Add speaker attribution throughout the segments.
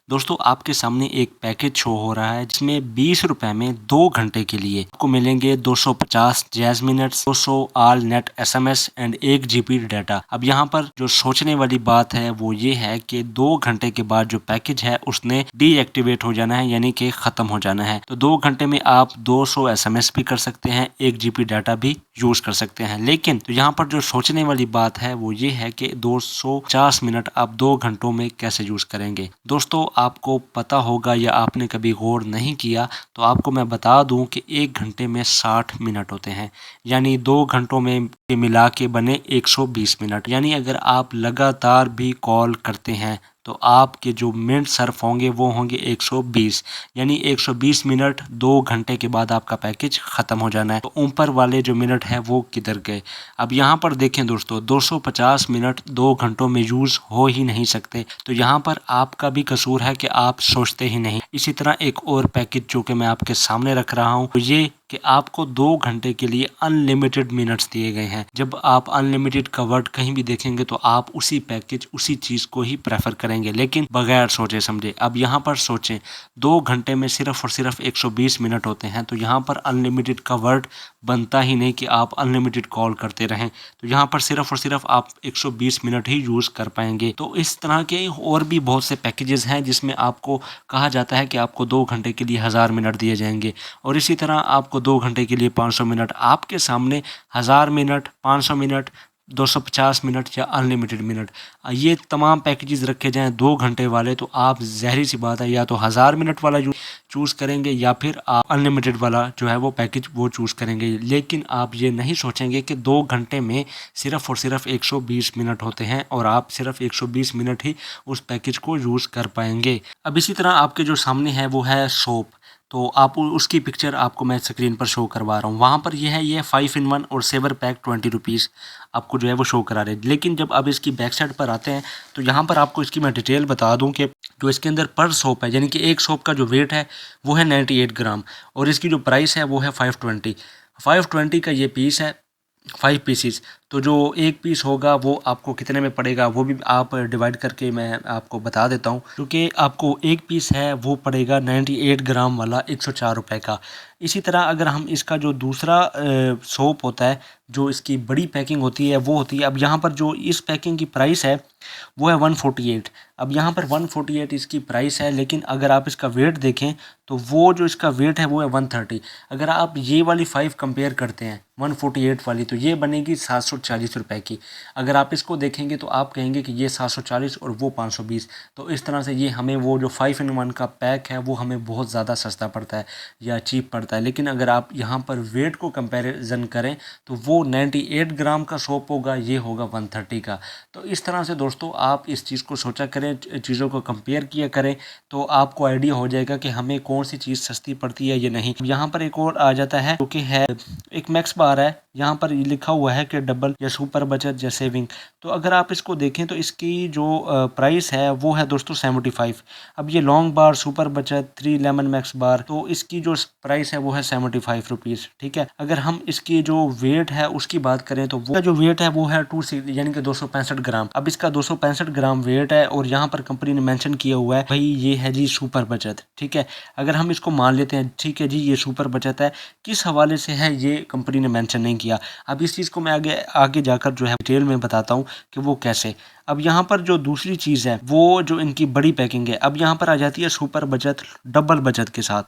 Speaker 1: दोस्तों आपके सामने एक पैकेज शो हो रहा है जिसमें 20 रुपए में 2 घंटे के लिए आपको मिलेंगे 250 jazz minutes, 200 all net SMS and 1 GB data. अब यहाँ पर जो सोचने वाली बात है वो ये है कि 2 घंटे के बाद जो पैकेज है उसने डीएक्टिवेट हो जाना है, यानी कि खत्म हो जाना है। तो 2 घंटे में आप 200 एसएमएस भी कर सकते हैं, 1 जीबी डाटा भी यूज कर सकते हैं। लेकिन तो यहाँ पर जो सोचने वाली बात है वो ये है कि 250 मिनट आप 2 घंटों में कैसे यूज करेंगे। दोस्तों आपको पता होगा या आपने कभी गौर नहीं किया तो आपको मैं बता दूं कि 1 घंटे में 60 मिनट होते हैं, यानी 2 घंटों में मिला के बने 120 मिनट। यानी अगर आप लगातार भी कॉल करते हैं तो आपके जो मिनट सर्फ होंगे वो होंगे 120, यानी 120 मिनट 2 घंटे के बाद आपका पैकेज ख़त्म हो जाना है। तो ऊपर वाले जो मिनट है वो किधर गए। अब यहाँ पर देखें दोस्तों, 250 मिनट 2 घंटों में यूज़ हो ही नहीं सकते। तो यहाँ पर आपका भी कसूर है कि आप सोचते ही नहीं। इसी तरह एक और पैकेज जो कि मैं आपके सामने रख रहा हूँ तो ये कि आपको 2 घंटे के लिए अनलिमिटेड मिनट्स दिए गए हैं। जब आप अनलिमिटेड का वर्ड कहीं भी देखेंगे तो आप उसी पैकेज उसी चीज़ को ही प्रेफर करेंगे, लेकिन बगैर सोचे समझे। अब यहाँ पर सोचें, 2 घंटे में सिर्फ और सिर्फ 120 मिनट होते हैं, तो यहाँ पर अनलिमिटेड का वर्ड बनता ही नहीं कि आप अनलिमिटेड कॉल करते रहें। तो यहाँ पर सिर्फ और सिर्फ आप 120 मिनट ही यूज़ कर पाएंगे। तो इस तरह के और भी बहुत से पैकेजेस हैं जिसमें आपको कहा जाता है कि आपको 2 घंटे के लिए 1000 मिनट दिए जाएंगे, और इसी तरह आपको 2 घंटे के लिए 500 मिनट। आपके सामने 1000 मिनट, 500 मिनट, 250 मिनट या अनलिमिटेड मिनट, ये तमाम पैकेजेस रखे जाएं 2 घंटे वाले, तो आप ज़ाहिर सी बात है या तो 1000 मिनट वाला चूज़ करेंगे या फिर आप अनलिमिटेड वाला जो है वो पैकेज वो चूज़ करेंगे। लेकिन आप ये नहीं सोचेंगे कि 2 घंटे में सिर्फ और सिर्फ 120 मिनट होते हैं और आप सिर्फ 120 मिनट ही उस पैकेज को यूज़ कर पाएंगे। अब इसी तरह आपके जो सामने है वो है सोप। तो आप उसकी पिक्चर आपको मैं स्क्रीन पर शो करवा रहा हूँ। वहाँ पर ये है 5 in 1 और सेवर पैक 20 रुपीज़ आपको जो है वो शो करा रहे हैं। लेकिन जब अब इसकी बैक साइड पर आते हैं तो यहाँ पर आपको इसकी मैं डिटेल बता दूँ कि जो इसके अंदर पर सोप है, यानी कि एक सोप का जो वेट है वो है 98 ग्राम, और इसकी जो प्राइस है वो है 520 का ये पीस है, 5 पीसीस। तो जो एक पीस होगा वो आपको कितने में पड़ेगा वो भी आप डिवाइड करके मैं आपको बता देता हूँ। क्योंकि आपको एक पीस है वो पड़ेगा 98 ग्राम वाला 104 रुपये का। इसी तरह अगर हम इसका जो दूसरा सोप होता है, जो इसकी बड़ी पैकिंग होती है वो होती है, अब यहाँ पर जो इस पैकिंग की प्राइस है वो है 148। अब यहाँ पर 148 इसकी प्राइस है, लेकिन अगर आप इसका वेट देखें तो वो जो इसका वेट है वो है 130। अगर आप ये वाली 5 कंपेयर करते हैं 148 वाली, तो ये बनेगी 740 रुपये की। अगर आप इसको देखेंगे तो आप कहेंगे कि ये 740 और वो 520। तो इस तरह से ये हमें वो जो 5 in 1 का पैक है वो हमें बहुत ज़्यादा सस्ता पड़ता है या चीप पड़ता है। लेकिन अगर आप यहाँ पर वेट को कंपैरिजन करें तो वो 98 ग्राम का सोप होगा, ये होगा 130 का। तो इस तरह से दोस्तों आप इस चीज़ को सोचा करें, चीज़ों को कंपेयर किया करें, तो आपको आइडिया हो जाएगा कि हमें कौन सी चीज़ सस्ती पड़ती है या नहीं। यहाँ पर एक और आ जाता है जो कि है एक मैक्स बार है, यहाँ पर लिखा हुआ है कि डबल या सुपर बचत या सेविंग। तो अगर आप इसको देखें तो इसकी जो प्राइस है वो है दोस्तों 75। अब ये लॉन्ग बार सुपर बचत 3 लेमन मैक्स बार, तो इसकी जो प्राइस है वो है 75 रुपीज़। ठीक है, अगर हम इसकी जो वेट है उसकी बात करें तो वो जो वेट है वो है 2 यानी कि 265 ग्राम। अब इसका 265 ग्राम वेट है और यहाँ पर कंपनी ने मेंशन किया हुआ है भाई ये है जी सुपर बचत। ठीक है, अगर हम इसको मान लेते हैं ठीक है जी ये सुपर बचत है, किस हवाले से है ये कंपनी ने मेंशन नहीं किया। अब इस चीज़ को मैं आगे आगे जाकर जो है डिटेल में बताता हूँ कि वो कैसे। अब यहाँ पर जो दूसरी चीज़ है वो जो इनकी बड़ी पैकिंग है, अब यहाँ पर आ जाती है सुपर बचत डबल बचत के साथ।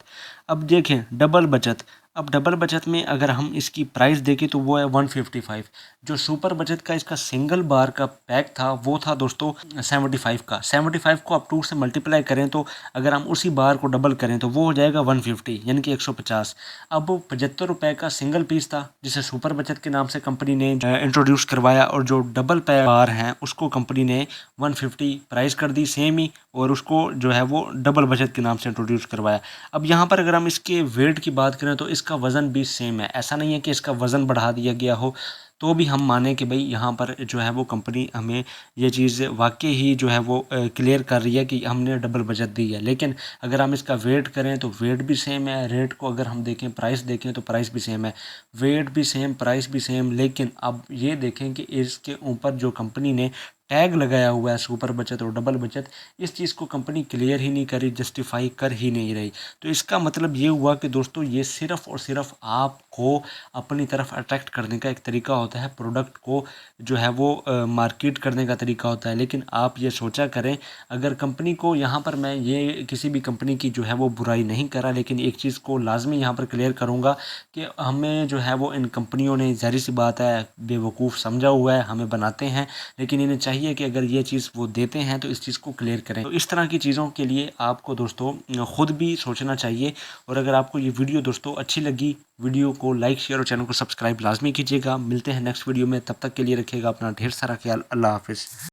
Speaker 1: अब देखें डबल बचत, अब डबल बचत में अगर हम इसकी प्राइस देखें तो वो है 155। जो सुपर बचत का इसका सिंगल बार का पैक था वो था दोस्तों 75 का। 75 को आप 2 से मल्टीप्लाई करें तो अगर हम उसी बार को डबल करें तो वो हो जाएगा 150 यानी कि 150। अब 75 रुपये का सिंगल पीस था जिसे सुपर बचत के नाम से कंपनी ने इंट्रोड्यूस करवाया, और जो डबल बार हैं उसको कंपनी ने 150 प्राइस कर दी सेम ही, और उसको जो है वो डबल बचत के नाम से इंट्रोड्यूस करवाया। अब यहाँ पर अगर हम इसके वेट की बात करें तो इसका वज़न भी सेम है, ऐसा नहीं है कि इसका वज़न बढ़ा दिया गया हो। तो भी हम माने कि भाई यहाँ पर जो है वो कंपनी हमें ये चीज़ वाकई ही जो है वो क्लियर कर रही है कि हमने डबल बचत दी है। लेकिन अगर हम इसका वेट करें तो वेट भी सेम है, रेट को अगर हम देखें प्राइस देखें तो प्राइस भी सेम है, वेट भी सेम प्राइस भी सेम। लेकिन अब ये देखें कि इसके ऊपर जो कंपनी ने टैग लगाया हुआ है सुपर बचत और डबल बचत, इस चीज़ को कंपनी क्लियर ही नहीं करी, जस्टिफाई कर ही नहीं रही। तो इसका मतलब ये हुआ कि दोस्तों ये सिर्फ़ और सिर्फ़ आपको अपनी तरफ अट्रैक्ट करने का एक तरीका होता है, प्रोडक्ट को जो है वो मार्केट करने का तरीका होता है। लेकिन आप ये सोचा करें, अगर कंपनी को यहाँ पर मैं ये किसी भी कंपनी की जो है वो बुराई नहीं करा, लेकिन एक चीज़ को लाज़मी यहाँ पर क्लियर करूँगा कि हमें जो है वो इन कंपनियों ने ज़ाहिर-सी बात है बेवकूफ़ समझा हुआ है, हमें बनाते हैं, लेकिन इन्हें चाहिए कि अगर ये चीज़ वो देते हैं तो इस चीज़ को क्लियर करें। तो इस तरह की चीज़ों के लिए आपको दोस्तों खुद भी सोचना चाहिए। और अगर आपको ये वीडियो दोस्तों अच्छी लगी, वीडियो को लाइक, शेयर और चैनल को सब्सक्राइब लाज़मी कीजिएगा। मिलते हैं नेक्स्ट वीडियो में, तब तक के लिए रखिएगा अपना ढेर सारा ख्याल। अल्लाह हाफ़िज़।